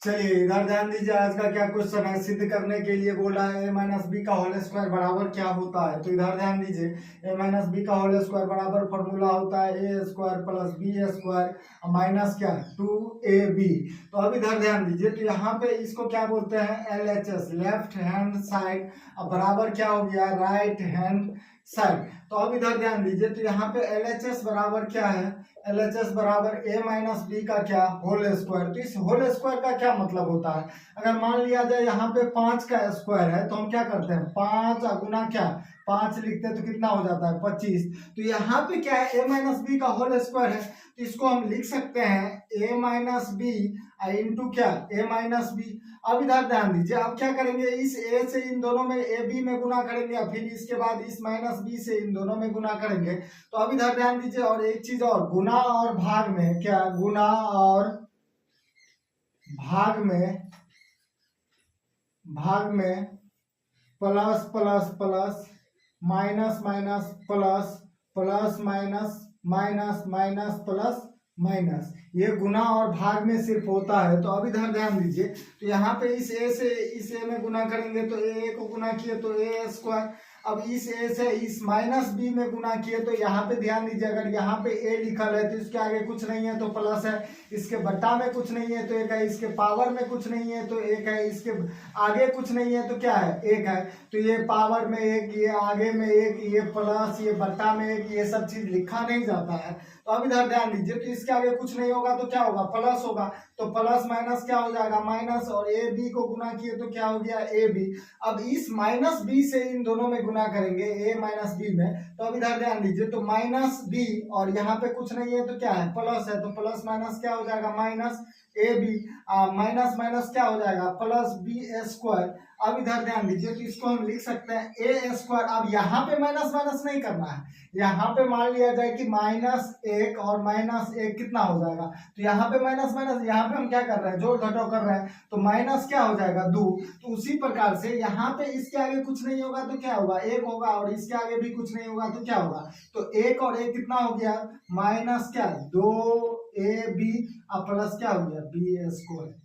चलिए इधर ध्यान दीजिए, आज का क्या क्वेश्चन है। सिद्ध करने के लिए बोला है ए माइनस बी का होल स्क्वायर बराबर क्या होता है। तो इधर ध्यान दीजिए, ए माइनस बी का होल स्क्वायर बराबर फॉर्मूला होता है A square plus B square minus क्या 2ab। तो अब इधर ध्यान दीजिए, तो यहाँ पे इसको क्या बोलते हैं, LHS लेफ्ट हैंड साइड। अब बराबर क्या हो गया, राइट हैंड साइड। तो अब इधर ध्यान दीजिए, तो यहाँ पे LHS बराबर क्या है, LHS बराबर ए माइनस बी का क्या होल स्क्वायर। तो इस होल स्क्वायर का क्या मतलब होता है, अगर मान लिया जाए यहाँ पे 5 का स्क्वायर है तो हम क्या करते हैं 5 गुना क्या 5 लिखते हैं, तो कितना हो जाता है 25। तो यहाँ पे क्या है ए माइनस बी का होल स्क्वायर है, तो इसको हम लिख सकते हैं ए माइनस बी इंटू क्या ए माइनस बी। अब इधर ध्यान दीजिए, अब क्या करेंगे, इस ए से इन दोनों में ए बी में गुना करेंगे, फिर इसके बाद इस माइनस बी से इन दोनों में गुना करेंगे। तो अब इधर ध्यान दीजिए, और एक चीज और, गुना और भाग में क्या, गुना और भाग में plus plus plus minus minus plus plus minus minus minus plus minus, ये गुना और भाग में सिर्फ होता है। तो अब इधर ध्यान दीजिए, तो यहाँ पे इस ए से इस ए में गुना करेंगे तो ए को गुना किए तो ए स्क्वायर। अब इस ए से इस माइनस बी में गुना किए, तो यहाँ पे ध्यान दीजिए, अगर यहाँ पे ए लिखल है तो इसके आगे कुछ नहीं है तो प्लस है, इसके बट्टा में कुछ नहीं है तो एक है, इसके पावर में कुछ नहीं है तो एक है, इसके आगे कुछ नहीं है तो क्या है एक है। तो ये पावर में एक, ये आगे में एक, ये प्लस, ये बट्टा में एक, ये सब चीज लिखा नहीं जाता है। तो अब इधर ध्यान दीजिए, तो इसके आगे कुछ नहीं होगा तो क्या होगा, प्लस होगा। तो प्लस माइनस क्या हो जाएगा माइनस, और ए बी को गुना किए तो क्या हो गया ए बी। अब इस माइनस बी से इन दोनों में गुना करेंगे ए माइनस बी में। तो अब इधर ध्यान दीजिए, तो माइनस बी और यहाँ पे कुछ नहीं है तो क्या है प्लस है, तो प्लस माइनस क्या हो जाएगा minus A B, minus minus क्या हो जाएगा प्लस बी स्क्वायर। अब इधर ध्यान दीजिए, तो इसको हम लिख सकते हैं ए स्क्वायर। अब यहाँ पे माइनस माइनस नहीं करना है, यहाँ पे मान लिया जाए कि माइनस एक और माइनस एक कितना हो जाएगा, तो यहाँ पे माइनस माइनस, यहाँ पे हम क्या कर रहे हैं जोड़ घटाव कर रहे हैं, तो माइनस क्या हो जाएगा 2। तो उसी प्रकार से यहाँ पे इसके आगे कुछ नहीं होगा तो क्या होगा एक होगा, और इसके आगे भी कुछ नहीं होगा तो क्या होगा, तो एक और एक कितना हो गया माइनस क्या 2ab प्लस क्या हो गया बी स्क्वायर।